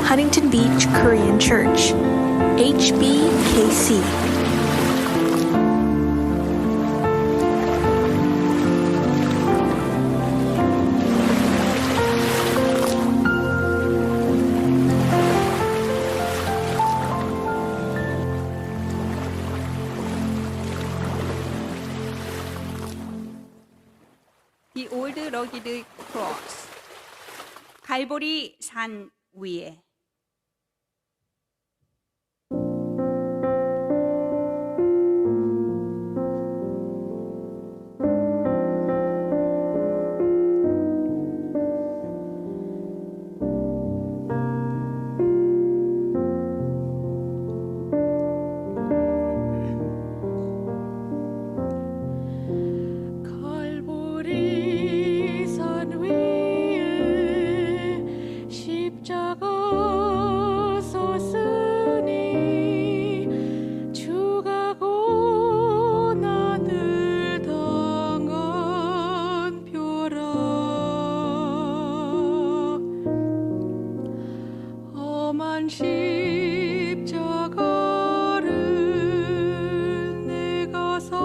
Huntington Beach Korean Church, HBKC. The Old Rugged Cross, 갈보리 산 위에. 갈보리 산 위에 십자가 섰으니 주가 고난을 당한 표라. 험한 십자가를 내가 살아감은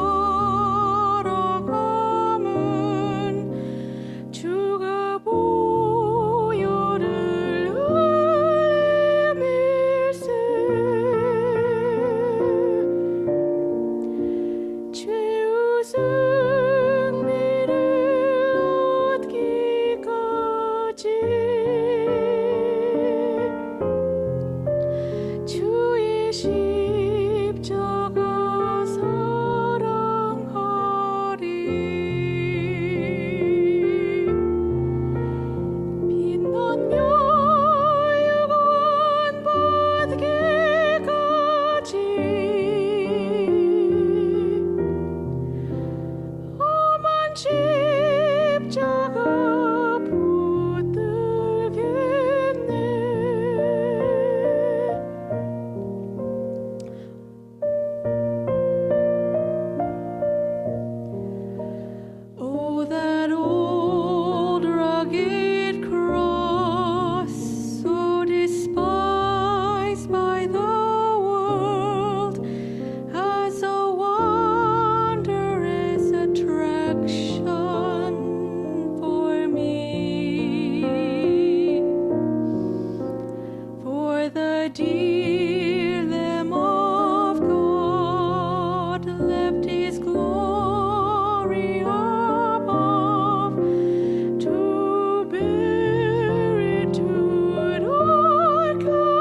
주가 보혈을 흘림일세. 죄의 승리를 얻기까지 주의 십자가 사랑하리. 빛나며 영원 받기까지 험한 십자가 붙들겠네. Oh, that old rugged cross, so despised by the world, as a wondrous attraction for me. For the dear Lamb of God left His glory above to bear it to on Calvary.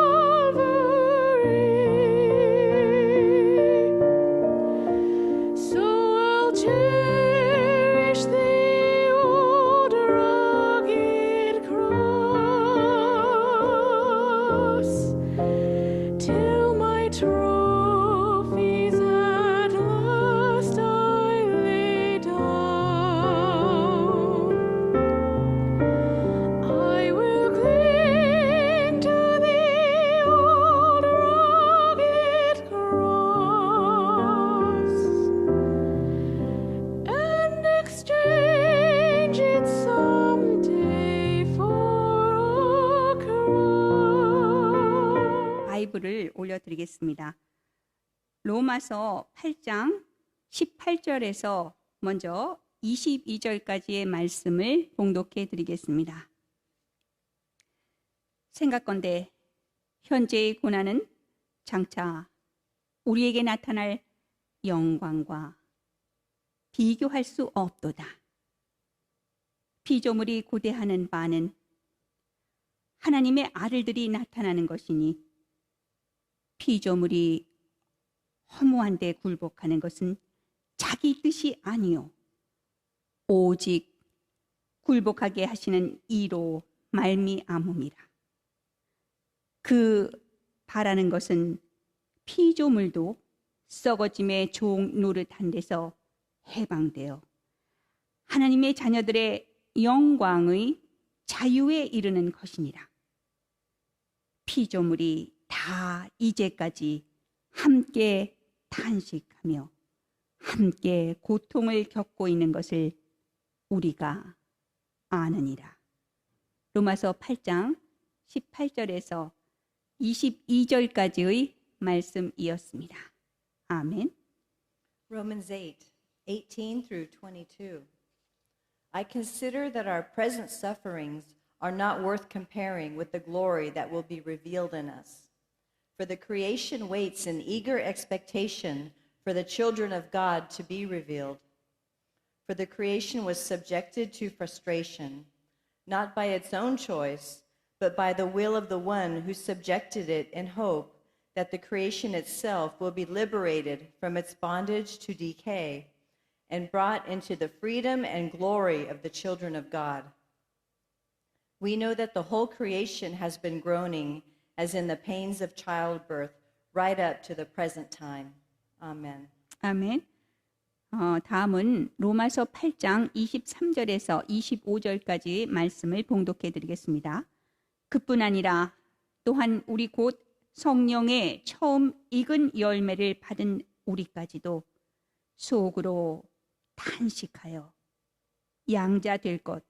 So I'll cherish the old rugged cross till my trophies at last I lay down. I will cling to the old rugged cross and exchange it someday for a cross. 바이블을 올려드리겠습니다. 로마서 8장 18절에서 먼저 22절까지의 말씀을 봉독해 드리겠습니다. 생각건대 현재의 고난은 장차 우리에게 나타날 영광과 비교할 수 없도다. 피조물이 고대하는 바는 하나님의 아들들이 나타나는 것이니 피조물이 허무한 데 굴복하는 것은 자기 뜻이 아니요 오직 굴복하게 하시는 이로 말미암음이라. 그 바라는 것은 피조물도 썩어짐의 종 노릇한 데서 해방되어 하나님의 자녀들의 영광의 자유에 이르는 것이니라. 피조물이 다 이제까지 함께 탄식하며 함께 고통을 겪고 있는 것을 우리가 아느니라. 로마서 8장 18절에서 22절까지의 말씀이었습니다. 아멘. Romans 8:18 through 22. I consider that our present sufferings are not worth comparing with the glory that will be revealed in us. For the creation waits in eager expectation for the children of God to be revealed. For the creation was subjected to frustration, not by its own choice, but by the will of the one who subjected it in hope that the creation itself will be liberated from its bondage to decay and brought into the freedom and glory of the children of God. We know that the whole creation has been groaning as in the pains of childbirth right up to the present time. Amen. 아멘. 다음은 로마서 8장 23절에서 25절까지 말씀을 봉독해 드리겠습니다. 그뿐 아니라 또한 우리 곧 성령의 처음 익은 열매를 받은 우리까지도 속으로 탄식하여 양자 될 것,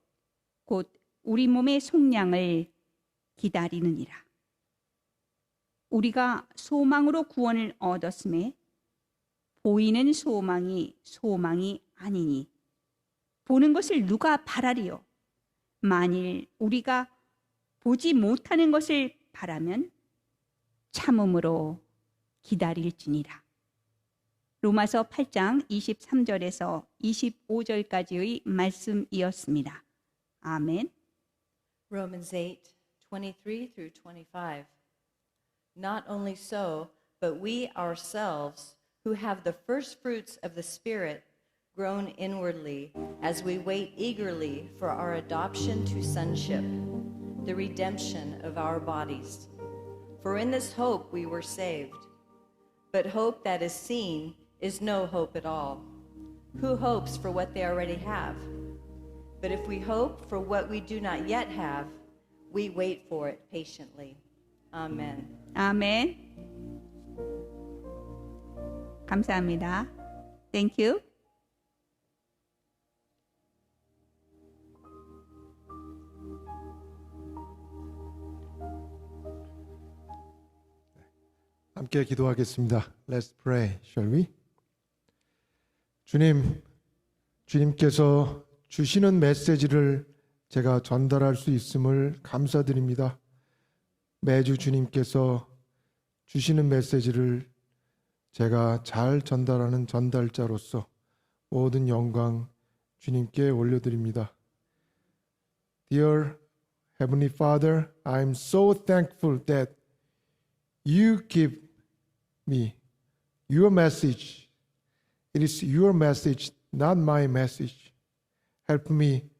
곧 우리 몸의 속량을 기다리느니라. 우리가 소망으로 구원을 얻었음에 보이는 소망이 아니니 보는 것을 누가 바라리요? 만일 우리가 보지 못하는 것을 바라면 참음으로 기다릴지니라. 로마서 8장 23절에서 25절까지의 말씀이었습니다. 아멘. Romans 8:23 through 25. Not only so, but we ourselves, who have the first fruits of the Spirit, groan inwardly as we wait eagerly for our adoption to sonship, the redemption of our bodies. For in this hope we were saved. But hope that is seen is no hope at all. Who hopes for what they already have? But if we hope for what we do not yet have, we wait for it patiently. Amen. 아멘. 감사합니다. Thank you. 함께 기도하겠습니다. Let's pray, shall we? 주님께서 주시는 메시지를 제가 전달할 수 있음을 감사드립니다. 매주 주님께서 주시는 메시지를 제가 잘 전달하는 전달자로서 모든 영광 주님께 올려드립니다. Dear Heavenly Father, I am so thankful that you give me your message. It is your message, not my message. Help me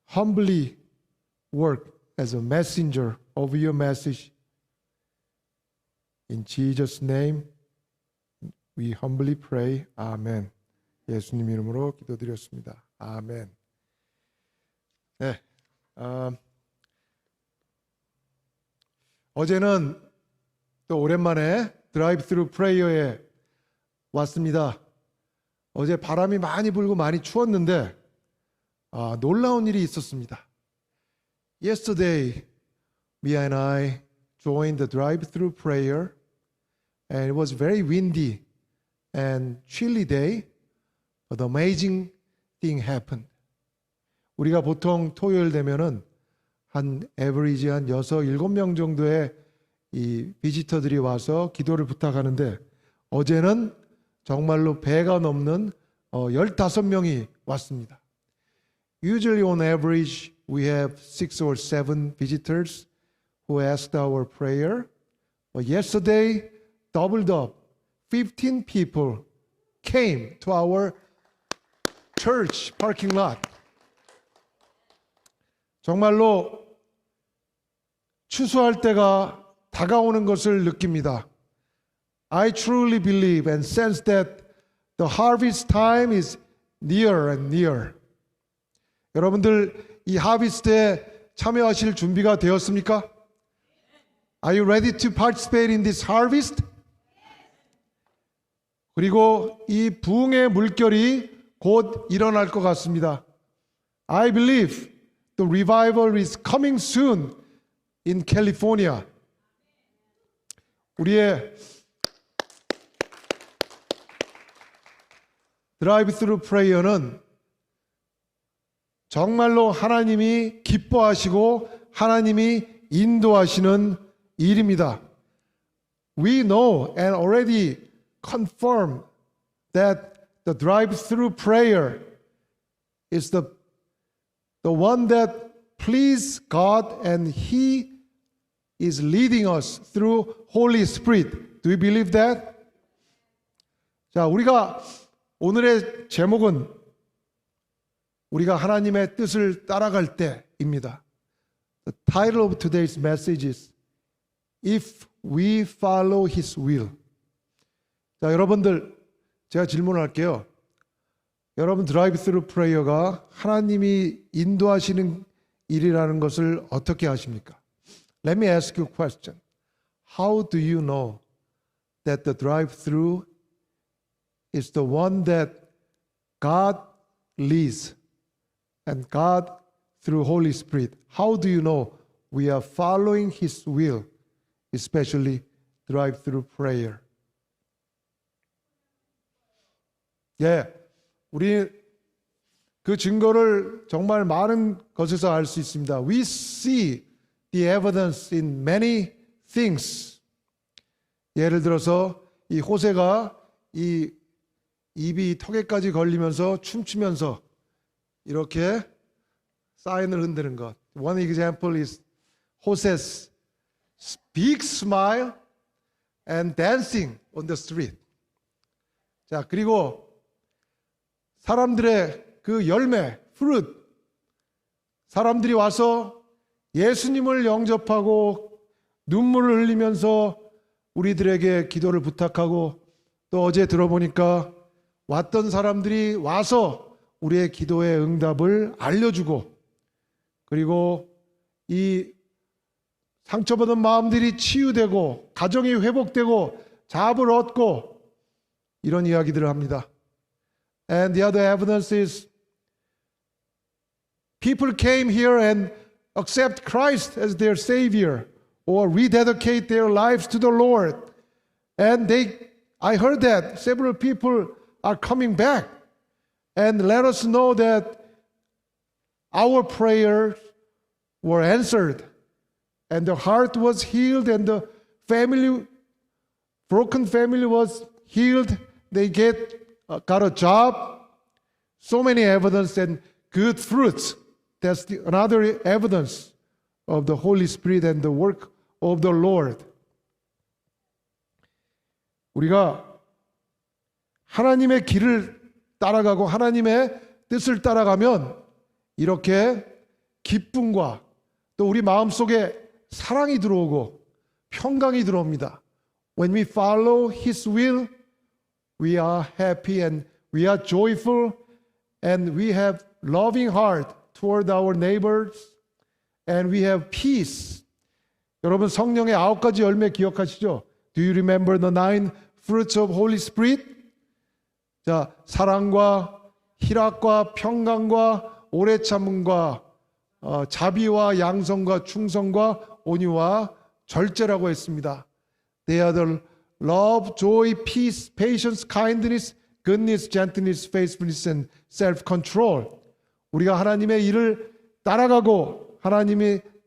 humbly work as a messenger of your message. In Jesus' name, we humbly pray. 아멘. 예수님 이름으로 기도드렸습니다. 아멘. 네. 어제는 또 오랜만에 드라이브 스루 프레이어에 왔습니다. 어제 바람이 많이 불고 많이 추웠는데 놀라운 일이 있었습니다. Yesterday, Mia and I joined the drive-through prayer, and it was very windy and chilly day, but amazing thing happened. 우리가 보통 토요일 되면은 한 에버리지 한 6, 7명 정도의 이 비지터들이 와서 기도를 부탁하는데 어제는 정말로 배가 넘는 15명이 왔습니다. Usually on average we have 6 or 7 visitors who asked our prayer. But yesterday doubled up. 15 people came to our church parking lot. 정말로 추수할 때가 다가오는 것을 느낍니다. I truly believe and sense that the harvest time is near and near. 여러분들 이 하비스트에 참여하실 준비가 되었습니까? Are you ready to participate in this harvest? 그리고 이 부흥의 물결이 곧 일어날 것 같습니다. I believe the revival is coming soon in California. 우리의 드라이브 스루 프레이어는 정말로 하나님이 기뻐하시고 하나님이 인도하시는 일입니다. We know and already confirm that the drive-through prayer is the one that pleases God and He is leading us through Holy Spirit. Do you believe that? 자, 우리가 오늘의 제목은 우리가 하나님의 뜻을 따라갈 때입니다. The title of today's message is If we follow His will. 자, 여러분들 제가 질문을 할게요. 여러분 드라이브 스루 프레이어가 하나님이 인도하시는 일이라는 것을 어떻게 아십니까? Let me ask you a question. How do you know that the drive-through is the one that God leads and God through Holy Spirit? How do you know we are following His will, especially drive-through prayer? 예, 우리 그 증거를 정말 많은 것에서 알 수 있습니다. We see the evidence in many things. 예를 들어서 이 호세가 이 입이 턱에까지 걸리면서 춤추면서 이렇게 사인을 흔드는 것. One example is Jose's big smile and dancing on the street. 자, 그리고 사람들의 그 열매, fruit. 사람들이 와서 예수님을 영접하고 눈물을 흘리면서 우리들에게 기도를 부탁하고 또 어제 들어보니까 왔던 사람들이 와서 우리의 기도의 응답을 알려주고 그리고 이 상처받은 마음들이 치유되고 가정이 회복되고 자합을 얻고 이런 이야기들을 합니다. And the other evidence is people came here and accept Christ as their Savior or rededicate their lives to the Lord. And I heard that several people are coming back and let us know that our prayers were answered and the heart was healed and the broken family was healed. They got a job. So many evidence and good fruits. That's another evidence of the Holy Spirit and the work of the Lord. 우리가 하나님의 길을 따라가고 하나님의 뜻을 따라가면 이렇게 기쁨과 또 우리 마음속에 사랑이 들어오고 평강이 들어옵니다. When we follow His will, we are happy and we are joyful and we have loving heart toward our neighbors and we have peace. 여러분 성령의 9가지 열매 기억하시죠? Do you remember the 9 fruits of Holy Spirit? 자, 사랑과 희락과 평강과 오래 참음과 자비와 양성과 충성과 온유와 절제라고 했습니다. They are the love, joy, peace, patience, kindness, goodness, gentleness, faithfulness, and self-control. 우리가 하나님의 일을 따라가고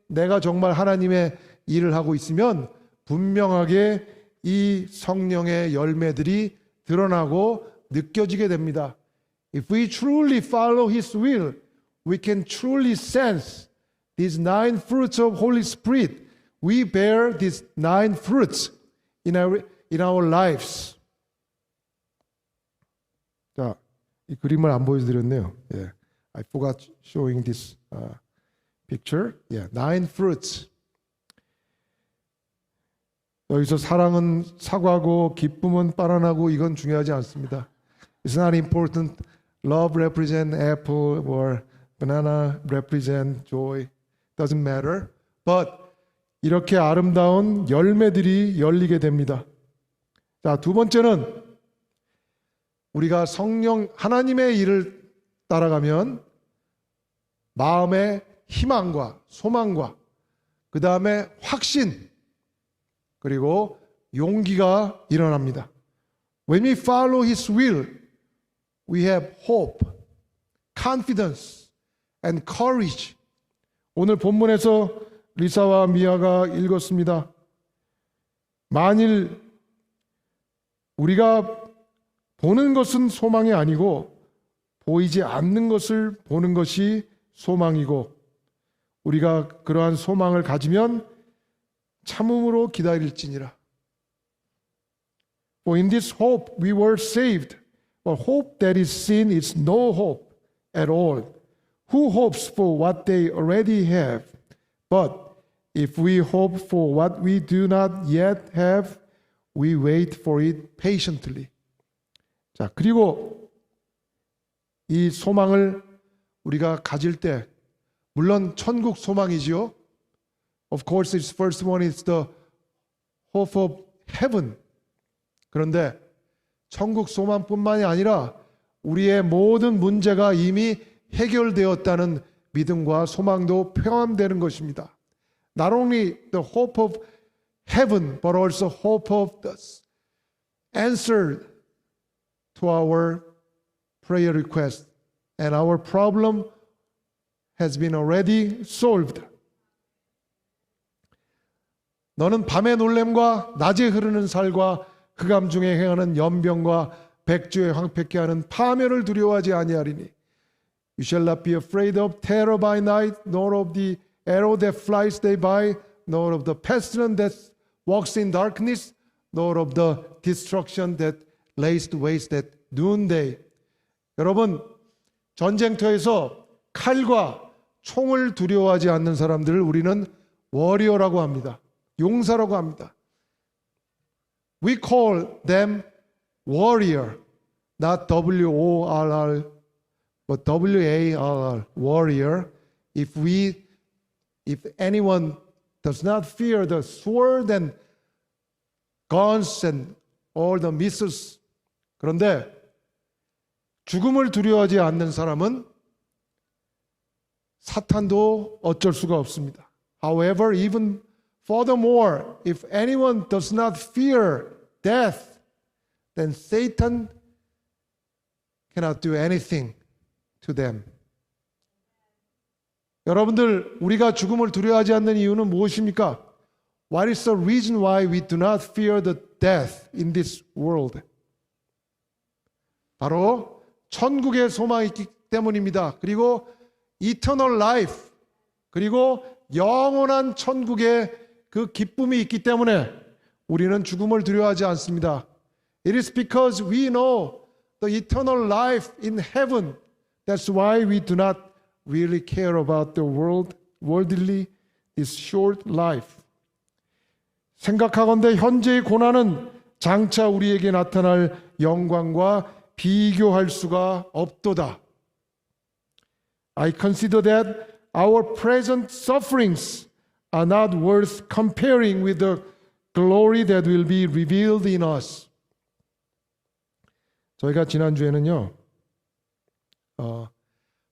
내가 정말 하나님의 일을 하고 있으면 분명하게 이 성령의 열매들이 드러나고 느껴지게 됩니다. If we truly follow His will, we can truly sense these 9 fruits of Holy Spirit. We bear these 9 fruits in our lives. 자, 이 그림을 안 보여드렸네요. 예, I forgot showing this picture. Yeah, 9 fruits. 여기서 사랑은 사과고 기쁨은 바나나고 이건 중요하지 않습니다. It's not important. Love represent apple or banana represent joy. Doesn't matter. But 이렇게 아름다운 열매들이 열리게 됩니다. 자, 두 번째는 우리가 하나님의 일을 따라가면 마음의 희망과 소망과 그 다음에 확신 그리고 용기가 일어납니다. When we follow His will, we have hope, confidence, and courage. 오늘 본문에서 리사와 미아가 읽었습니다. 만일 우리가 보는 것은 소망이 아니고 보이지 않는 것을 보는 것이 소망이고 우리가 그러한 소망을 가지면 참음으로 기다릴지니라. For in this hope we were saved. But hope that is seen is no hope at all. Who hopes for what they already have? But if we hope for what we do not yet have, we wait for it patiently. 자, 그리고 이 소망을 우리가 가질 때 물론 천국 소망이지요. Of course, its first one is the hope of heaven. 그런데 천국 소망뿐만이 아니라 우리의 모든 문제가 이미 해결되었다는 믿음과 소망도 포함되는 것입니다. Not only the hope of heaven, but also hope of the answer to our prayer request. And our problem has been already solved. 너는 밤의 놀램과 낮에 흐르는 살과 흑암 중에 행하는 연병과 백주에 황폐케 하는 파멸을 두려워하지 아니하리니 You shall not be afraid of terror by night, nor of the arrow that flies day by, nor of the pestilence that walks in darkness, nor of the destruction that lays waste at noonday. 여러분, 전쟁터에서 칼과 총을 두려워하지 않는 사람들을 우리는 워리어라고 합니다. 용사라고 합니다. We call them warrior, not W-O-R-R, but W-A-R-R, warrior. If anyone does not fear the sword and guns and all the missiles, 그런데 죽음을 두려워하지 않는 사람은 사탄도 어쩔 수가 없습니다. However, even furthermore, if anyone does not fear death, then Satan cannot do anything to them. 여러분들, 우리가 죽음을 두려워하지 않는 이유는 무엇입니까? What is the reason why we do not fear the death in this world? 바로 천국의 소망이 있기 때문입니다. 그리고 eternal life, 그리고 영원한 천국의 그 기쁨이 있기 때문에 우리는 죽음을 두려워하지 않습니다. It is because we know the eternal life in heaven. That's why we do not really care about the worldly, this short life. 생각하건대 현재의 고난은 장차 우리에게 나타날 영광과 비교할 수가 없도다. I consider that our present sufferings are not worth comparing with the glory that will be revealed in us. 저희가 지난주에는요,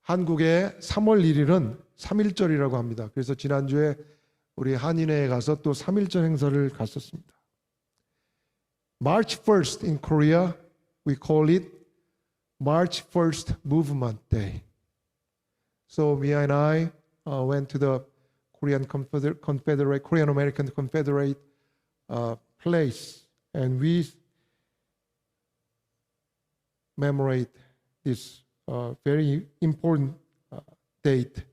한국의 3월 1일은 3.1절이라고 합니다. 그래서 지난주에 우리 한인회에 가서 또 3.1절 행사를 갔었습니다. March 1st in Korea, we call it March 1st Movement Day. So Mia and I went to the Korean American Confederate place, and we commemorate this very important date.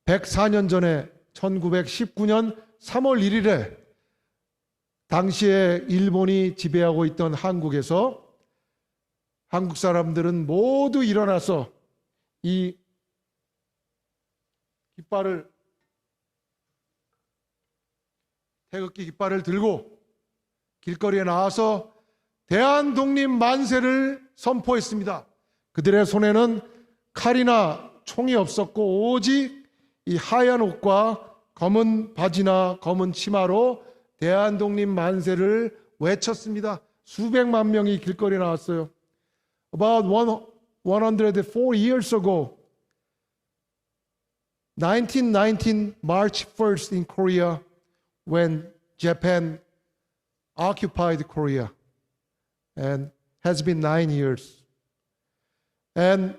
104년 전에 1919년 3월 1일에 당시에 일본이 지배하고 있던 한국에서 한국 사람들은 모두 일어나서 이 깃발을, 태극기 깃발을 들고 길거리에 나와서 대한 독립 만세를 선포했습니다. 그들의 손에는 칼이나 총이 없었고 오직 이 하얀 옷과 검은 바지나 검은 치마로 대한 독립 만세를 외쳤습니다. 수백만 명이 길거리에 나왔어요. About 104 years ago, 1919 March 1st in Korea when Japan occupied Korea and has been 9 years. And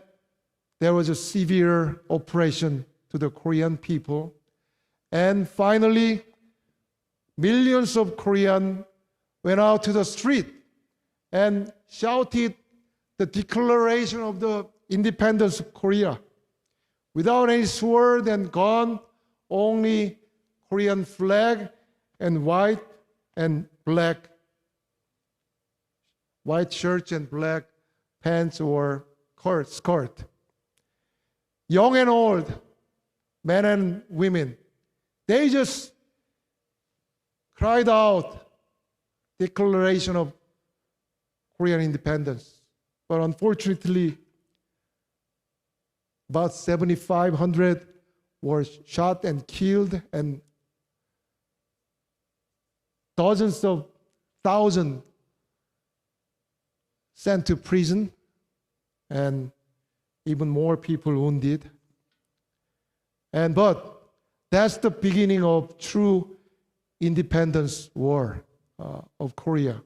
there was a severe oppression to the Korean people. And finally, millions of Koreans went out to the street and shouted the declaration of the independence of Korea. Without any sword and gun, only Korean flag and white shirt and black pants or skirt. Young and old, men and women, they just cried out declaration of Korean independence. But unfortunately, about 7,500 were shot and killed, and dozens of thousands sent to prison, and even more people wounded. But that's the beginning of true independence war of Korea.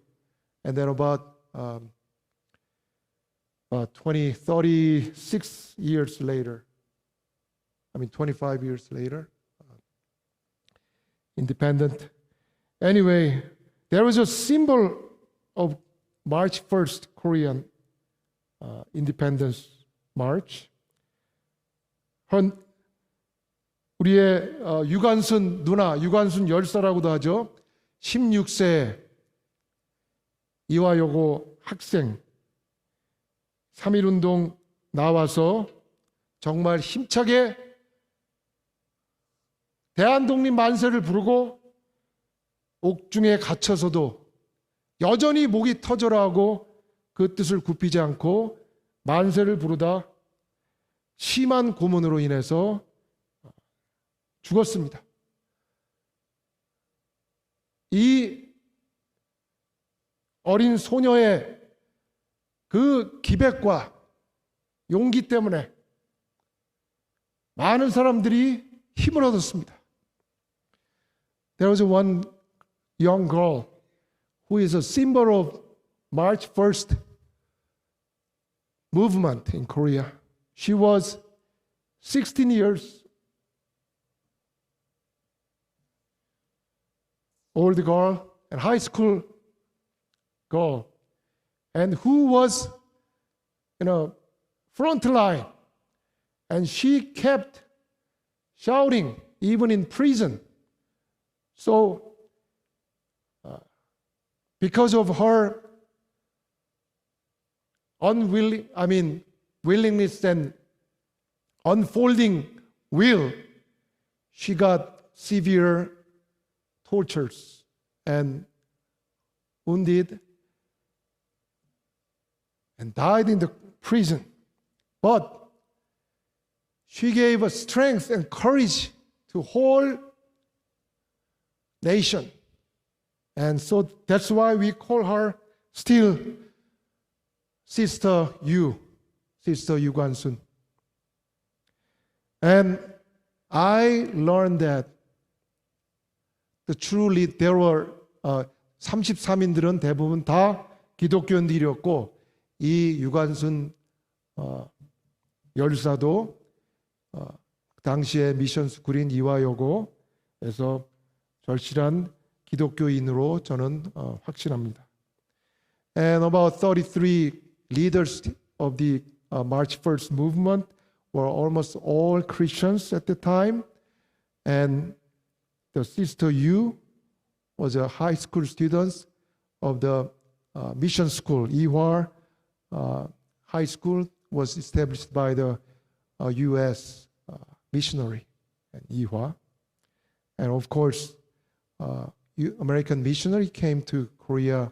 And then about 36 years later, 25 years later, independent. Anyway, there was a symbol of March 1st Korean independence march. 우리의 유관순 누나, 유관순 열사라고도 하죠. 16세 이화여고 학생 3.1운동 나와서 정말 힘차게 대한독립 만세를 부르고 옥중에 갇혀서도 여전히 목이 터져라 하고 그 뜻을 굽히지 않고 만세를 부르다 심한 고문으로 인해서 죽었습니다. 이 어린 소녀의 그 기백과 용기 때문에 많은 사람들이 힘을 얻었습니다. There was one young girl who is a symbol of March 1st movement in Korea. She was 16 years old girl and high school girl, and who was front line, and she kept shouting even in prison. So because of her willingness and unfolding will, she got severe tortures and wounded and died in the prison. But she gave us strength and courage to whole nation. And so that's why we call her still Sister Yu, Sister Yu Guan-sun. And I learned that there were 33인들은 대부분 다 기독교인들이었고 이 유관순 열사도 당시에 미션 스쿨인 이화여고에서 절실한 기독교인으로 저는 확신합니다. And about 33 leaders of the March 1st movement were almost all Christians at the time, and the Sister Yu was a high school student of the mission school. Ihwa High School was established by the U.S. missionary in Ihwa. And of course, American missionary came to Korea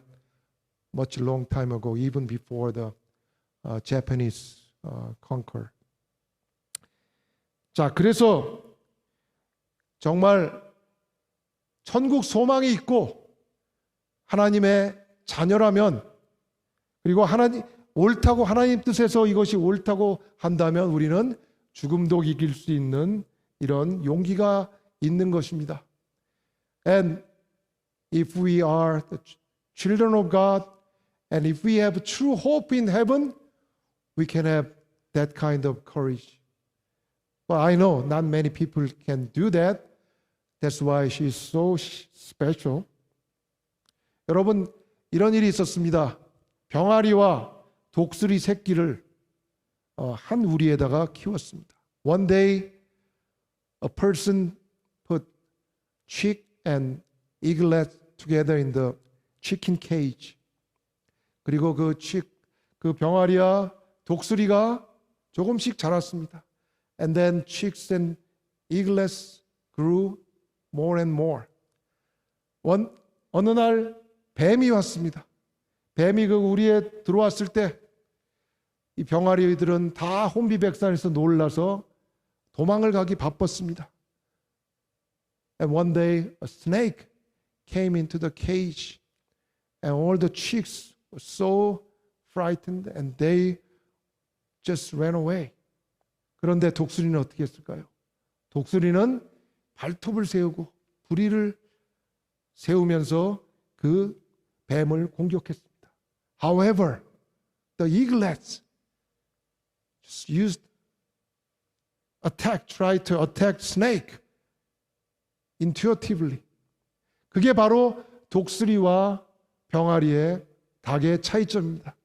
much long time ago, even before the Japanese conquer. 자, 그래서 정말 천국 소망이 있고 하나님의 자녀라면, 그리고 하나님 뜻에서 이것이 옳다고 한다면 우리는 죽음도 이길 수 있는 이런 용기가 있는 것입니다. And if we are the children of God and if we have true hope in heaven, we can have that kind of courage. But I know not many people can do that. That's why she is so special. 여러분, 이런 일이 있었습니다. 병아리와 독수리 새끼를 한 우리에다가 키웠습니다. One day, a person put chick and eaglet together in the chicken cage. 그리고 그 병아리와 독수리가 조금씩 자랐습니다. And then chicks and eaglets grew more and more. 어느 날 뱀이 왔습니다. 뱀이 그 우리에 들어왔을 때 이 병아리들은 다 혼비백산에서 놀라서 도망을 가기 바빴습니다. And one day a snake came into the cage and all the chicks were so frightened and they just ran away. 그런데 독수리는 어떻게 했을까요? 독수리는 발톱을 세우고 부리를 세우면서 그 뱀을 공격했습니다. However, the eaglets just tried to attack snake intuitively. 그게 바로 독수리와 병아리의 닭의 차이점입니다.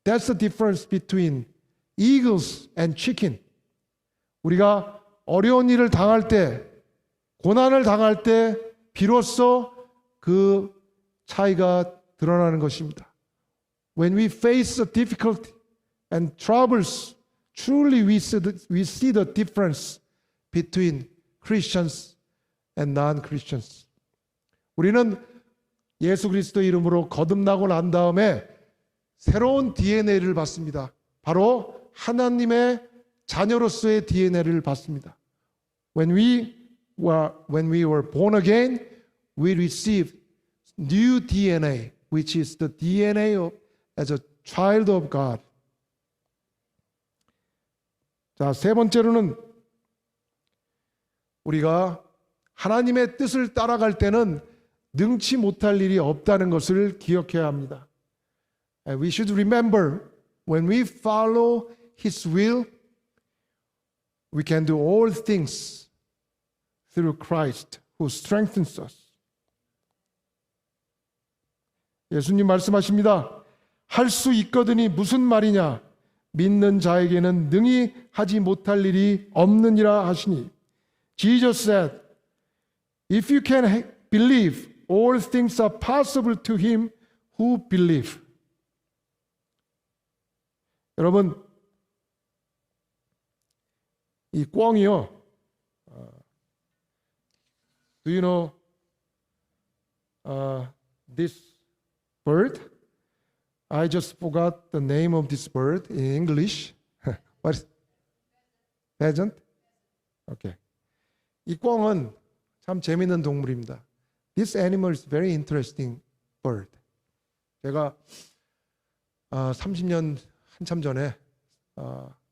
That's the difference between eagles and chicken. 우리가 어려운 일을 당할 때, 고난을 당할 때 비로소 그 차이가 드러나는 것입니다. When we face the difficulty and troubles, truly we see the difference between Christians and non-Christians. 우리는 예수 그리스도 이름으로 거듭나고 난 다음에 새로운 DNA를 받습니다. 바로 하나님의 자녀로서의 DNA를 받습니다. When we were born again, we received new DNA, which is the DNA as a child of God. 자, 세 번째로는 우리가 하나님의 뜻을 따라갈 때는 능치 못할 일이 없다는 것을 기억해야 합니다. And we should remember when we follow His will, we can do all things through Christ who strengthens us. 예수님 말씀하십니다. 할 수 있거든이 무슨 말이냐? 믿는 자에게는 능히 하지 못할 일이 없느니라 하시니. Jesus said, if you can believe, all things are possible to him who believe. 여러분, 이 꿩이요. Do you know this bird? I just forgot the name of this bird in English. What is pheasant? Okay. 이 꿩은 참 재미있는 동물입니다. This animal is very interesting bird. 제가 30년 한참 전에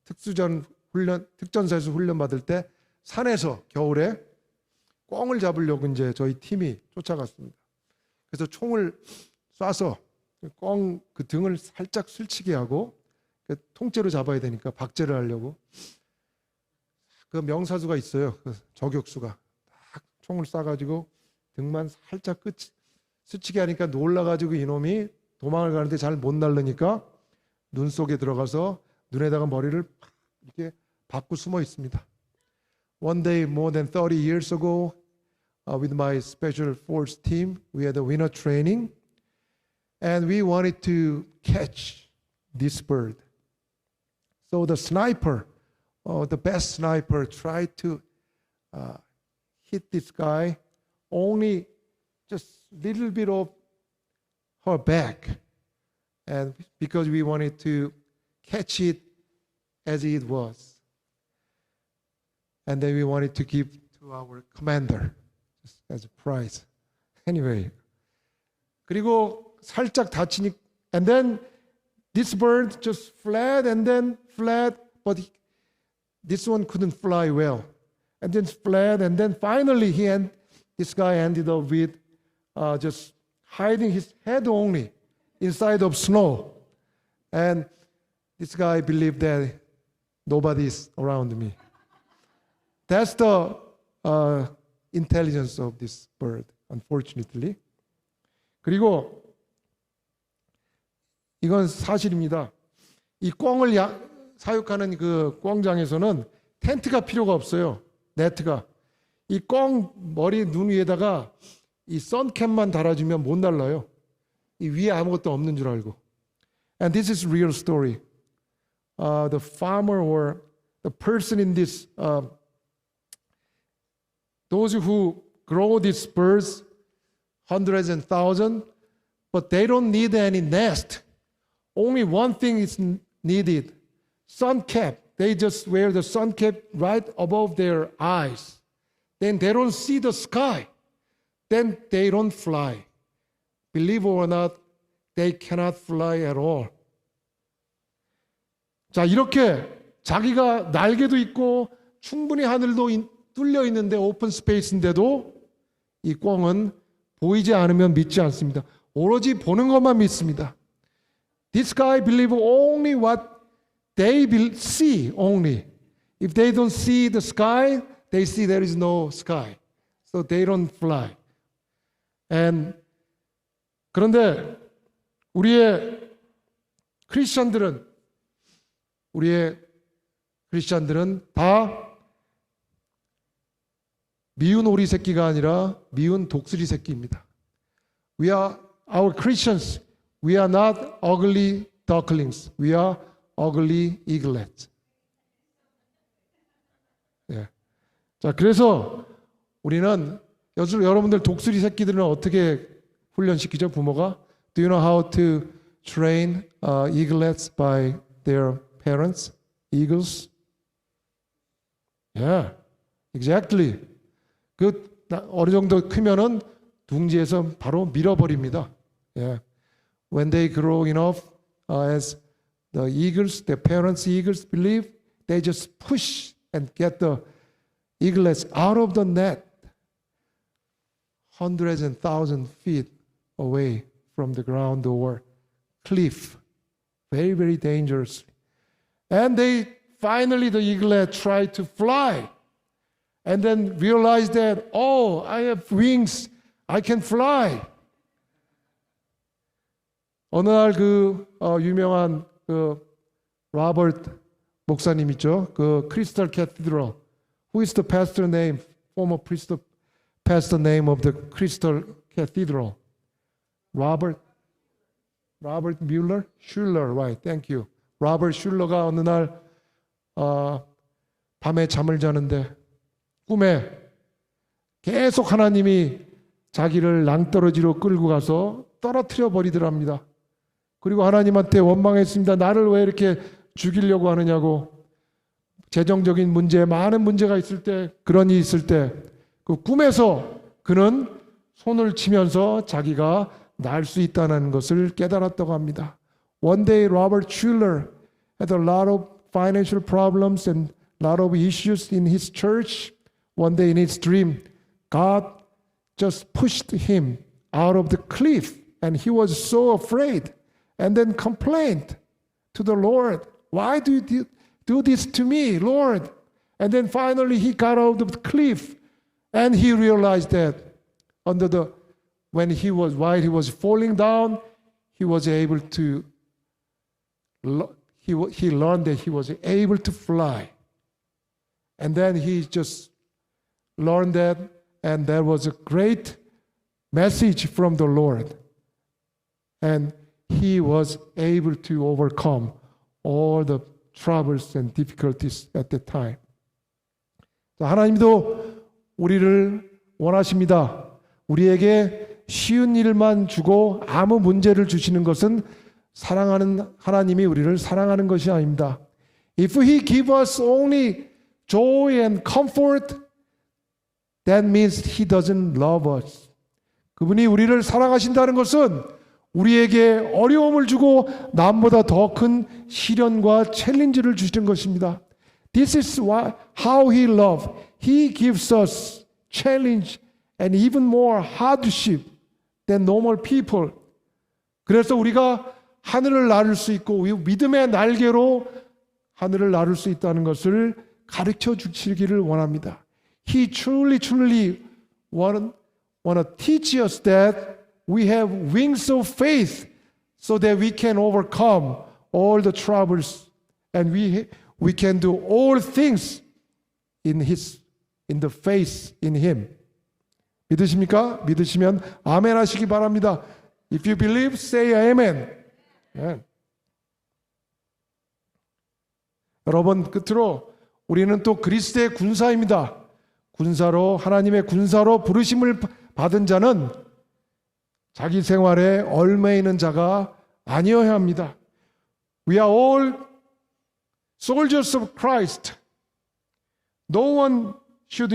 특전사에서 훈련 받을 때 산에서 겨울에 꿩을 잡으려고 이제 저희 팀이 쫓아갔습니다. 그래서 총을 쏴서 꿩 그 등을 살짝 스치게 하고 통째로 잡아야 되니까 박제를 하려고 그 명사수가 있어요. 그 저격수가 딱 총을 쏴가지고 등만 살짝 스치게 하니까 놀라가지고 이놈이 도망을 가는데 잘 못 날르니까 눈 속에 들어가서 눈에다가 머리를 이렇게 박고 숨어 있습니다. One day more than 30 years ago, with my special force team, we had a winter training, and we wanted to catch this bird. So the sniper, the best sniper, tried to hit this guy only just little bit of her back, and because we wanted to catch it as it was, and then we wanted to give to our commander as a prize. Anyway, 그리고 살짝 다치니, and then this bird just fled and then fled, but this one couldn't fly well. and then fled, and then finally this guy ended up with just hiding his head only inside of snow. And this guy believed that nobody's around me. That's the intelligence of this bird, unfortunately. 그리고 이건 사실입니다. 이 꿩을 사육하는 그 꿩장에서는 텐트가 필요가 없어요. 네트가. 이 꿩 머리 눈 위에다가 이 선캡만 달아주면 못 날라요. 이 위에 아무것도 없는 줄 알고. And this is real story. The farmer or the person in this, those who grow these birds, hundreds and thousands, but they don't need any nest. Only one thing is needed, sun cap. They just wear the sun cap right above their eyes. Then they don't see the sky. Then they don't fly. Believe it or not, they cannot fly at all. 자, 이렇게 자기가 날개도 있고 충분히 하늘도 뚫려 있는데 오픈 스페이스인데도 이 꿩은 보이지 않으면 믿지 않습니다. 오로지 보는 것만 믿습니다. This guy believe only what they see only. If they don't see the sky, they see there is no sky. So they don't fly. And 그런데 우리의 크리스천들은 다 미운 오리 새끼가 아니라 미운 독수리 새끼입니다. Our Christians, we are not ugly ducklings. We are ugly eaglets. 예. 자, 그래서 우리는 여러분들 독수리 새끼들은 어떻게 훈련시키죠, 부모가? Do you know how to train eaglets by their parents? Eagles? Yeah, exactly. 어느 정도 크면은 둥지에서 바로 밀어버립니다. Yeah. When they grow enough, as the eagles, their parents' eagles believe, they just push and get the eaglets out of the net, hundreds and thousands feet away from the ground or cliff, very, very dangerous. And finally, the eaglet tried to fly, and then realized that, oh, I have wings, I can fly. 어느 날 유명한 로버트 목사님 있죠? 크리스탈 캐티드럴. Who is the pastor name? Former pastor name of the Crystal Cathedral. Robert Mueller? Schuller, right, thank you. 로버트 슐러가 어느 날 밤에 잠을 자는데 꿈에 계속 하나님이 자기를 낭떠러지로 끌고 가서 떨어뜨려 버리더랍니다. 그리고 하나님한테 원망했습니다. 나를 왜 이렇게 죽이려고 하느냐고. 재정적인 문제, 많은 문제가 있을 때, 그런 일이 있을 때 그 꿈에서 그는 손을 치면서 자기가 날 수 있다는 것을 깨달았다고 합니다. One day Robert Schuller had a lot of financial problems and a lot of issues in his church. One day in his dream, God just pushed him out of the cliff and he was so afraid and then complained to the Lord, why do you do this to me, Lord? And then finally he got out of the cliff and he realized that while he was falling down, he was able to he learned that he was able to fly. And then he just learned that, and there was a great message from the Lord. And he was able to overcome all the troubles and difficulties at the time. 하나님도 우리를 원하십니다. 우리에게 쉬운 일만 주고 아무 문제를 주시는 것은 사랑하는 하나님이 우리를 사랑하는 것이 아닙니다. If He give us only joy and comfort, that means He doesn't love us. 그분이 우리를 사랑하신다는 것은 우리에게 어려움을 주고 남보다 더 큰 시련과 챌린지를 주시는 것입니다. This is how He loves. He gives us challenge and even more hardship than normal people. 그래서 우리가 하늘을 나를 수 있고 믿음의 날개로 하늘을 나를 수 있다는 것을 가르쳐 주시기를 원합니다. He truly want to teach us that we have wings of faith so that we can overcome all the troubles and we can do all things in the faith in Him. 믿으십니까? 믿으시면 아멘 하시기 바랍니다. If you believe, say amen. 네. 여러분, 끝으로 우리는 또 그리스도의 군사입니다. 군사로, 하나님의 군사로 부르심을 받은 자는 자기 생활에 얽매이는 자가 아니어야 합니다. We are all soldiers of Christ. No one should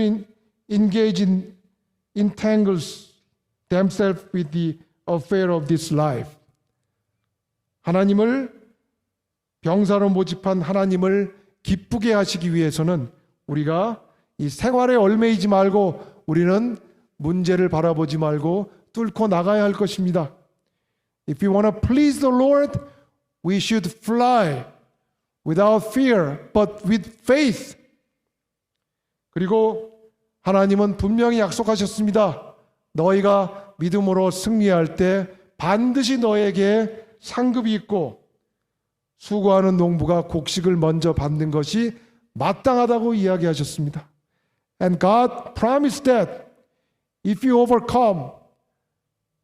engage in entangles themselves with the affair of this life. 하나님을 병사로 모집한 하나님을 기쁘게 하시기 위해서는 우리가 이 생활에 얽매이지 말고 우리는 문제를 바라보지 말고 뚫고 나가야 할 것입니다. If we want to please the Lord, we should fly without fear, but with faith. 그리고 하나님은 분명히 약속하셨습니다. 너희가 믿음으로 승리할 때 반드시 너에게 상급이 있고 수고하는 농부가 곡식을 먼저 받는 것이 마땅하다고 이야기하셨습니다. And God promised that if you overcome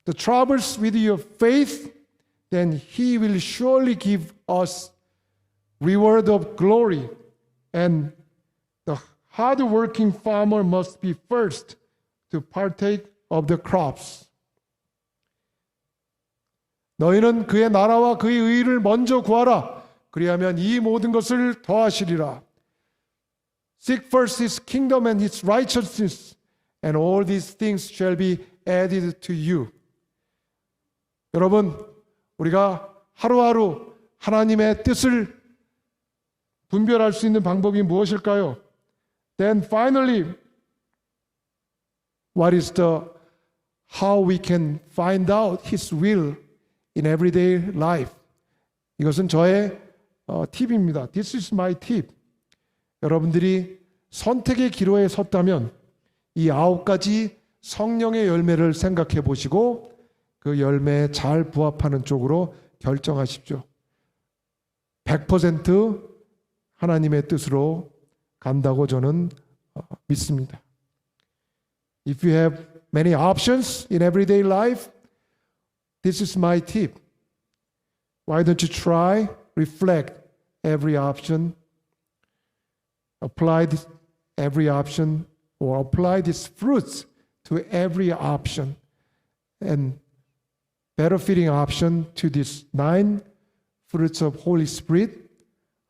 the troubles with your faith, then He will surely give us reward of glory. And the hard-working farmer must be first to partake of the crops. 너희는 그의 나라와 그의 의를 먼저 구하라. 그리하면 이 모든 것을 더하시리라. Seek first His kingdom and His righteousness, and all these things shall be added to you. 여러분, 우리가 하루하루 하나님의 뜻을 분별할 수 있는 방법이 무엇일까요? Then finally, what is how we can find out His will in everyday life? 이것은 저의 팁입니다. This is my tip. 여러분들이 선택의 기로에 섰다면 이 9가지 성령의 열매를 생각해 보시고 그 열매에 잘 부합하는 쪽으로 결정하십시오. 100% 하나님의 뜻으로 간다고 저는 믿습니다. If you have many options in everyday life, this is my tip. Why don't you try, reflect every option, apply this every option, or apply these fruits to every option, and better fitting option to these 9 fruits of Holy Spirit.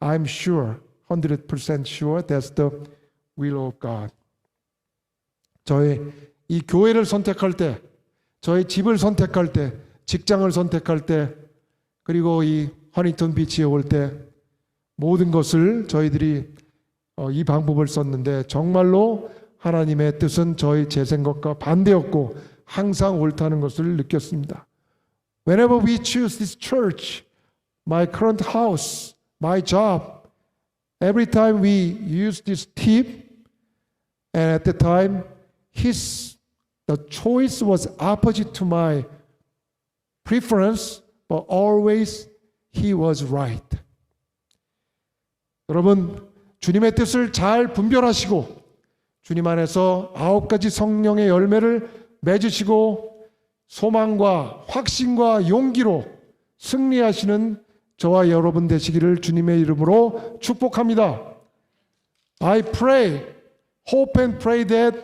I'm sure, 100% sure that's the will of God. 저의 이 교회를 선택할 때, 저의 집을 선택할 때, 직장을 선택할 때, 그리고 이 허니턴 비치에 올 때 모든 것을 저희들이 이 방법을 썼는데 정말로 하나님의 뜻은 제 생각과 반대였고 항상 옳다는 것을 느꼈습니다. Whenever we choose this church, my current house, my job, every time we use this tip, and at the time, the choice was opposite to my preference, but always he was right. 여러분, 주님의 뜻을 잘 분별하시고 주님 안에서 9가지 성령의 열매를 맺으시고 소망과 확신과 용기로 승리하시는 저와 여러분 되시기를 주님의 이름으로 축복합니다. I pray, hope and pray that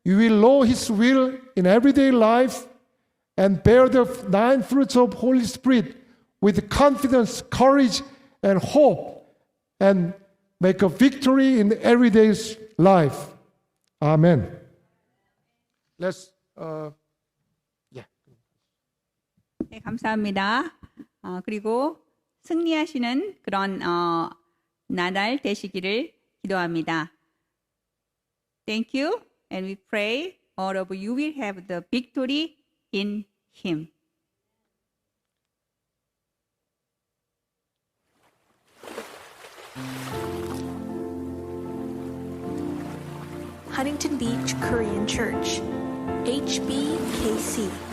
you will know His will in everyday life and bear the 9 fruits of Holy Spirit with confidence, courage, and hope, and make a victory in everyday life. Amen. Let's, 네, 감사합니다. 그리고 승리하시는 그런 나날 되시기를 기도합니다. Thank you, and we pray all of you will have the victory in Him. Huntington Beach Korean Church, HBKC.